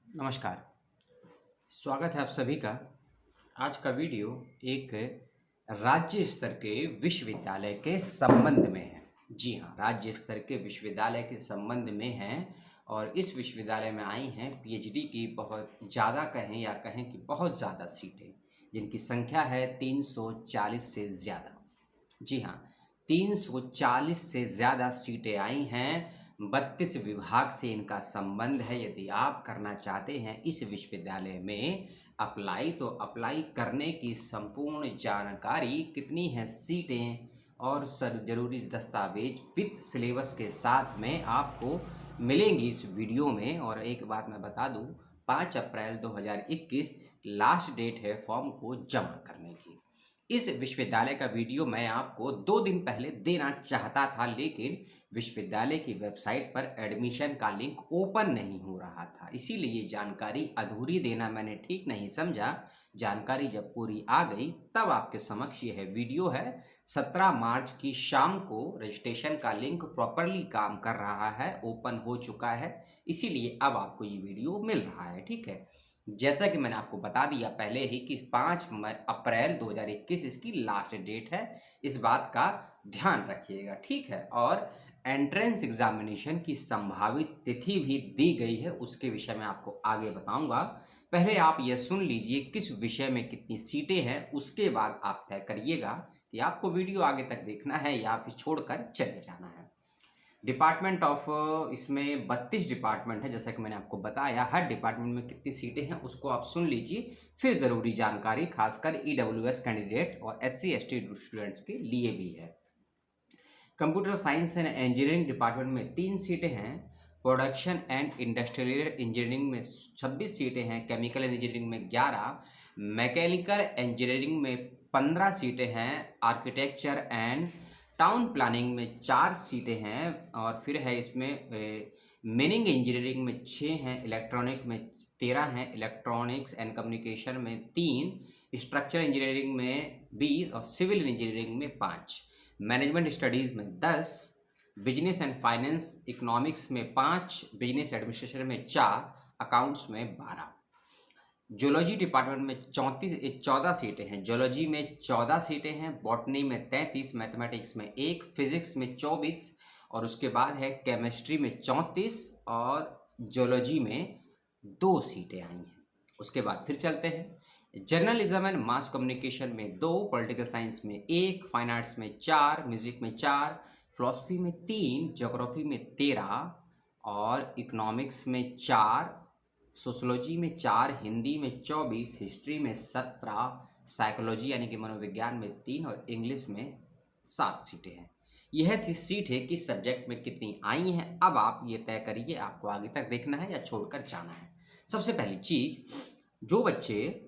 नमस्कार। स्वागत है आप सभी का। आज का वीडियो एक राज्य स्तर के विश्वविद्यालय के संबंध में है। जी हाँ, राज्य स्तर के विश्वविद्यालय के संबंध में है और इस विश्वविद्यालय में आई हैं पीएचडी की बहुत ज़्यादा कहें या कहें कि बहुत ज़्यादा सीटें, जिनकी संख्या है 340 से ज़्यादा। जी हाँ, 340 से ज़्यादा सीटें आई हैं। 32 विभाग से इनका संबंध है। यदि आप करना चाहते हैं इस विश्वविद्यालय में अप्लाई, तो अप्लाई करने की संपूर्ण जानकारी, कितनी हैं सीटें और ज़रूरी दस्तावेज विद सिलेबस के साथ में आपको मिलेंगी इस वीडियो में। और एक बात मैं बता दूं, 5 अप्रैल 2021 लास्ट डेट है फॉर्म को जमा करने की। इस विश्वविद्यालय का वीडियो मैं आपको 2 दिन पहले देना चाहता था, लेकिन विश्वविद्यालय की वेबसाइट पर एडमिशन का लिंक ओपन नहीं हो रहा था, इसीलिए जानकारी अधूरी देना मैंने ठीक नहीं समझा। जानकारी जब पूरी आ गई तब आपके समक्ष यह वीडियो है। 17 मार्च की शाम को रजिस्ट्रेशन का लिंक प्रॉपरली काम कर रहा है, ओपन हो चुका है, इसीलिए अब आपको ये वीडियो मिल रहा है। ठीक है, जैसा कि मैंने आपको बता दिया पहले ही कि 5 अप्रैल 2021 इसकी लास्ट डेट है, इस बात का ध्यान रखिएगा। ठीक है, और एंट्रेंस एग्जामिनेशन की संभावित तिथि भी दी गई है, उसके विषय में आपको आगे बताऊंगा। पहले आप यह सुन लीजिए किस विषय में कितनी सीटें हैं, उसके बाद आप तय करिएगा कि आपको वीडियो आगे तक देखना है या फिर छोड़कर चले जाना है। डिपार्टमेंट ऑफ, इसमें 32 डिपार्टमेंट है, जैसा कि मैंने आपको बताया। हर डिपार्टमेंट में कितनी सीटें हैं उसको आप सुन लीजिए, फिर ज़रूरी जानकारी खासकर ईडब्ल्यूएस कैंडिडेट और एससी एसटी स्टूडेंट्स के लिए भी है। Computer science and engineering department में 3 सीटें हैं। प्रोडक्शन एंड इंडस्ट्रियल इंजीनियरिंग में 26 सीटें हैं। केमिकल इंजीनियरिंग में 11, मैकेनिकल इंजीनियरिंग में 15 सीटें हैं। आर्किटेक्चर एंड टाउन प्लानिंग में 4 सीटें हैं। और फिर है इसमें मीनिंग इंजीनियरिंग में 6 हैं। इलेक्ट्रॉनिक में 13 हैं। इलेक्ट्रॉनिक्स एंड कम्युनिकेशन में 3, स्ट्रक्चर इंजीनियरिंग में 20 और सिविल इंजीनियरिंग में 5। मैनेजमेंट स्टडीज़ में 10, बिजनेस एंड फाइनेंस इकोनॉमिक्स में 5, बिजनेस एडमिनिस्ट्रेशन में 4, अकाउंट्स में 12। जूलॉजी डिपार्टमेंट में 14 सीटें हैं। जूलॉजी में 14 सीटें हैं। बॉटनी में 33, मैथमेटिक्स में 1, फिजिक्स में 24 और उसके बाद है केमिस्ट्री में 34 और जूलॉजी में 2 सीटें आई हैं। उसके बाद फिर चलते हैं जर्नलिज्म एंड मास कम्युनिकेशन में 2, पॉलिटिकल साइंस में 1, फाइन आर्ट्स में 4, म्यूजिक में 4, फिलोसफी में 3, ज्योग्राफी में 13 और इकोनॉमिक्स में 4, सोशोलॉजी में 4, हिंदी में 24, हिस्ट्री में 17, साइकोलॉजी यानी कि मनोविज्ञान में 3 और इंग्लिश में 7 सीटें हैं। यह थी सीट है किस सब्जेक्ट में कितनी आई हैं। अब आप ये तय करिए आपको आगे तक देखना है या छोड़कर जाना है। सबसे पहली चीज, जो बच्चे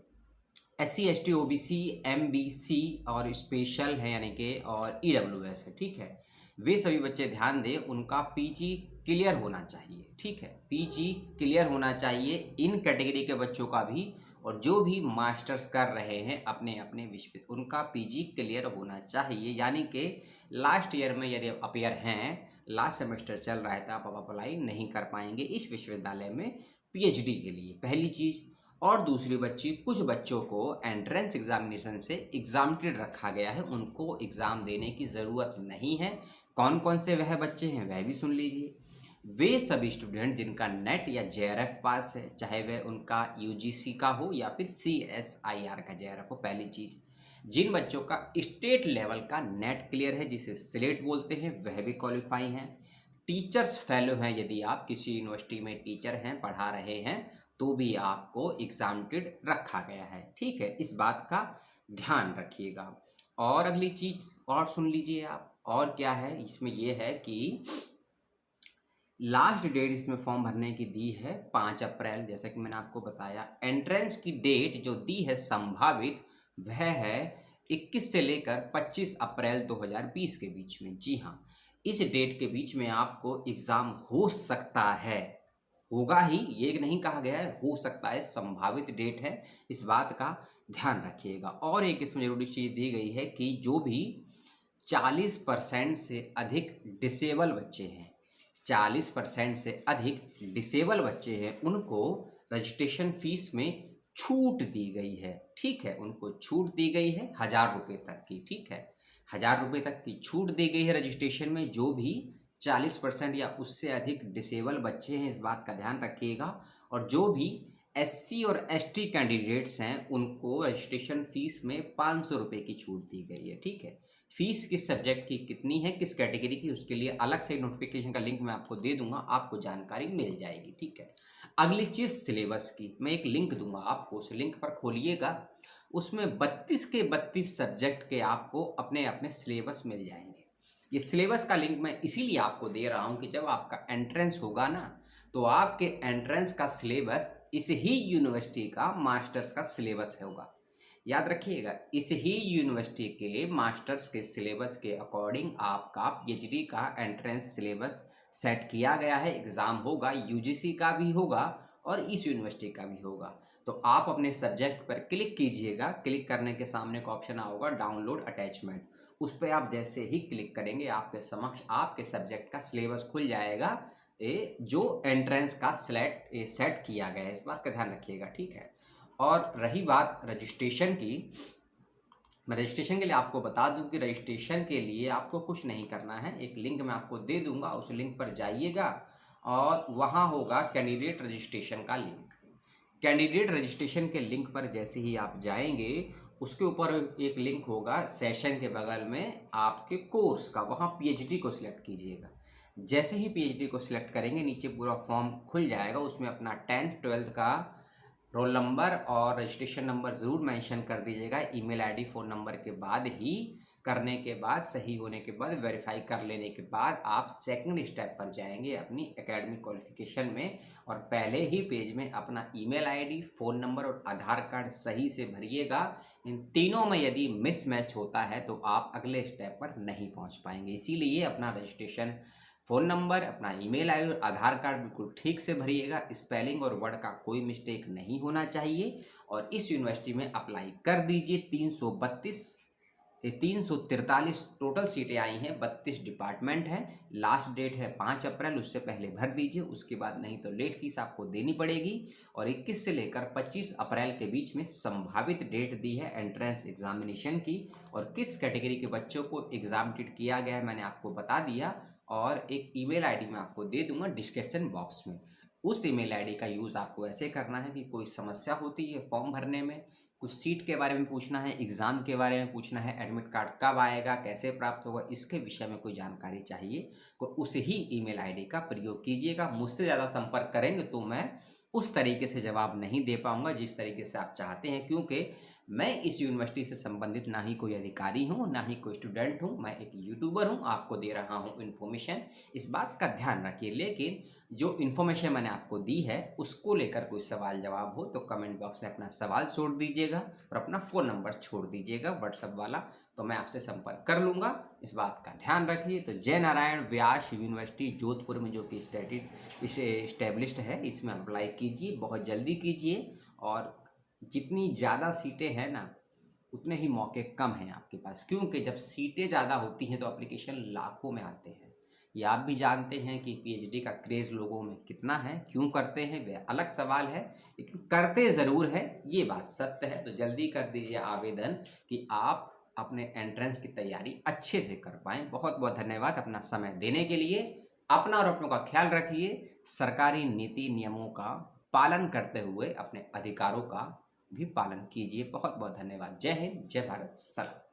SC ST OBC MBC और स्पेशल है यानी कि और EWS है, ठीक है, वे सभी बच्चे ध्यान दें, उनका पीजी क्लियर होना चाहिए। ठीक है, पीजी क्लियर होना चाहिए इन कैटेगरी के बच्चों का भी, और जो भी मास्टर्स कर रहे हैं अपने अपने विश्व, उनका पीजी क्लियर होना चाहिए। यानी कि लास्ट ईयर में यदि आप अपेयर हैं, लास्ट सेमेस्टर चल रहा है, तो आप अप्लाई नहीं कर पाएंगे इस विश्वविद्यालय में पीएचडी के लिए, पहली चीज़। और दूसरी बच्ची, कुछ बच्चों को एंट्रेंस एग्जामिनेशन से एग्जामिटेड रखा गया है, उनको एग्ज़ाम देने की ज़रूरत नहीं है। कौन कौन से वह बच्चे हैं वह भी सुन लीजिए। वे सभी स्टूडेंट जिनका नेट या जेआरएफ पास है, चाहे वह उनका यूजीसी का हो या फिर सीएसआईआर का जेआरएफ हो। पहली चीज़, जिन बच्चों का स्टेट लेवल का नेट क्लियर है, जिसे स्लेट बोलते हैं, वह भी क्वालिफाई हैं। टीचर्स फेलो हैं, यदि आप किसी यूनिवर्सिटी में टीचर हैं, पढ़ा रहे हैं, तो भी आपको एग्जामिटेड रखा गया है। ठीक है, इस बात का ध्यान रखिएगा। और अगली चीज और सुन लीजिए आप, और क्या है इसमें, यह है कि लास्ट डेट इसमें फॉर्म भरने की दी है 5 अप्रैल, जैसा कि मैंने आपको बताया। एंट्रेंस की डेट जो दी है संभावित, वह है 21 से लेकर 25 अप्रैल 2020 के बीच में। जी हाँ, इस डेट के बीच में आपको एग्ज़ाम हो सकता है, होगा ही ये नहीं कहा गया है, हो सकता है, संभावित डेट है, इस बात का ध्यान रखिएगा। और एक इसमें जरूरी चीज़ दी गई है कि जो भी 40% से अधिक डिसेबल बच्चे हैं, 40% से अधिक डिसेबल बच्चे हैं, उनको रजिस्ट्रेशन फीस में छूट दी गई है। ठीक है, उनको छूट दी गई है 1000 रुपये तक की। ठीक है, 1000 रुपये तक की छूट दी गई है रजिस्ट्रेशन में। जो भी 40% या उससे अधिक डिसेबल बच्चे हैं, इस बात का ध्यान रखिएगा। और जो भी एससी और एसटी कैंडिडेट्स हैं, उनको रजिस्ट्रेशन फीस में 500 रुपये की छूट दी गई है। ठीक है, फीस किस सब्जेक्ट की कितनी है, किस कैटेगरी की, उसके लिए अलग से नोटिफिकेशन का लिंक मैं आपको दे दूंगा, आपको जानकारी मिल जाएगी। ठीक है, अगली चीज़ सिलेबस की, मैं एक लिंक दूंगा आपको, उस लिंक पर खोलिएगा। उसमें 32 के 32 सब्जेक्ट के आपको अपने अपने सिलेबस मिल जाएंगे। ये सिलेबस का लिंक मैं इसीलिए आपको दे रहा हूँ कि जब आपका एंट्रेंस होगा ना, तो आपके एंट्रेंस का सिलेबस इस ही यूनिवर्सिटी का मास्टर्स का सिलेबस होगा। याद रखिएगा, इस ही यूनिवर्सिटी के मास्टर्स के सिलेबस के अकॉर्डिंग आपका पीएचडी का एंट्रेंस सिलेबस सेट किया गया है। एग्ज़ाम होगा, यूजीसी का भी होगा और इस यूनिवर्सिटी का भी होगा। तो आप अपने सब्जेक्ट पर क्लिक कीजिएगा। क्लिक करने के सामने एक ऑप्शन होगा डाउनलोड अटैचमेंट, उस पर आप जैसे ही क्लिक करेंगे आपके समक्ष आपके सब्जेक्ट का सिलेबस खुल जाएगा, जो एंट्रेंस का सेट किया गया है। इस बात का ध्यान रखिएगा। ठीक है, और रही बात रजिस्ट्रेशन की, मैं रजिस्ट्रेशन के लिए आपको बता दूं कि रजिस्ट्रेशन के लिए आपको कुछ नहीं करना है। एक लिंक मैं आपको दे दूंगा, उस लिंक पर जाइएगा और वहाँ होगा कैंडिडेट रजिस्ट्रेशन का लिंक। कैंडिडेट रजिस्ट्रेशन के लिंक पर जैसे ही आप जाएंगे, उसके ऊपर एक लिंक होगा सेशन के बगल में आपके कोर्स का, वहाँ पीएचडी को सिलेक्ट कीजिएगा। जैसे ही पीएचडी को सिलेक्ट करेंगे, नीचे पूरा फॉर्म खुल जाएगा। उसमें अपना 10th 12th का रोल नंबर और रजिस्ट्रेशन नंबर ज़रूर मेंशन कर दीजिएगा। ईमेल आईडी फ़ोन नंबर के बाद ही करने के बाद, सही होने के बाद, वेरीफाई कर लेने के बाद आप सेकंड स्टेप पर जाएंगे अपनी एकेडमिक क्वालिफिकेशन में, और पहले ही पेज में अपना ईमेल आईडी, फ़ोन नंबर और आधार कार्ड सही से भरिएगा। इन तीनों में यदि मिसमैच होता है तो आप अगले स्टेप पर नहीं पहुंच पाएंगे। इसीलिए अपना रजिस्ट्रेशन फ़ोन नंबर, अपना ईमेल आईडी और आधार कार्ड बिल्कुल ठीक से भरिएगा। स्पेलिंग और वर्ड का कोई मिस्टेक नहीं होना चाहिए। और इस यूनिवर्सिटी में अप्लाई कर दीजिए। 343 टोटल सीटें आई हैं, 32 डिपार्टमेंट हैं। लास्ट डेट है 5 अप्रैल, उससे पहले भर दीजिए। उसके बाद नहीं तो लेट फीस आपको देनी पड़ेगी। और 21 से लेकर 25 अप्रैल के बीच में संभावित डेट दी है एंट्रेंस एग्जामिनेशन की। और किस कैटेगरी के बच्चों को एग्जाम टिट किया गया है मैंने आपको बता दिया। और एक ईमेल आईडी मैं आपको दे दूंगा डिस्क्रिप्शन बॉक्स में। उस ईमेल आईडी का यूज़ आपको ऐसे करना है कि कोई समस्या होती है फॉर्म भरने में, कुछ सीट के बारे में पूछना है, एग्ज़ाम के बारे में पूछना है, एडमिट कार्ड कब आएगा, कैसे प्राप्त होगा, इसके विषय में कोई जानकारी चाहिए तो उस ही ईमेल आईडी का प्रयोग कीजिएगा। मुझसे ज़्यादा संपर्क करेंगे तो मैं उस तरीके से जवाब नहीं दे पाऊंगा जिस तरीके से आप चाहते हैं, क्योंकि मैं इस यूनिवर्सिटी से संबंधित ना ही कोई अधिकारी हूँ, ना ही कोई स्टूडेंट हूँ। मैं एक यूट्यूबर हूँ, आपको दे रहा हूँ इन्फॉर्मेशन। इस बात का ध्यान रखिए। लेकिन जो इन्फॉर्मेशन मैंने आपको दी है उसको लेकर कोई सवाल जवाब हो तो कमेंट बॉक्स में अपना सवाल छोड़ दीजिएगा और अपना फ़ोन नंबर छोड़ दीजिएगा व्हाट्सएप वाला, तो मैं आपसे संपर्क कर लूँगा। इस बात का ध्यान रखिए। तो जय नारायण व्यास यूनिवर्सिटी जोधपुर में जो कि इस्टेब्लिश्ड है, इसमें अप्लाई कीजिए, बहुत जल्दी कीजिए। और जितनी ज़्यादा सीटें हैं ना, उतने ही मौके कम हैं आपके पास, क्योंकि जब सीटें ज़्यादा होती हैं तो एप्लीकेशन लाखों में आते हैं। ये आप भी जानते हैं कि पीएचडी का क्रेज़ लोगों में कितना है, क्यों करते हैं वह अलग सवाल है, लेकिन करते ज़रूर है, ये बात सत्य है। तो जल्दी कर दीजिए आवेदन कि आप अपने एंट्रेंस की तैयारी अच्छे से कर पाएँ। बहुत बहुत धन्यवाद अपना समय देने के लिए। अपना और अपनों का ख्याल रखिए। सरकारी नीति नियमों का पालन करते हुए अपने अधिकारों का भी पालन कीजिए। बहुत बहुत धन्यवाद। जय हिंद, जय भारत, सलाम।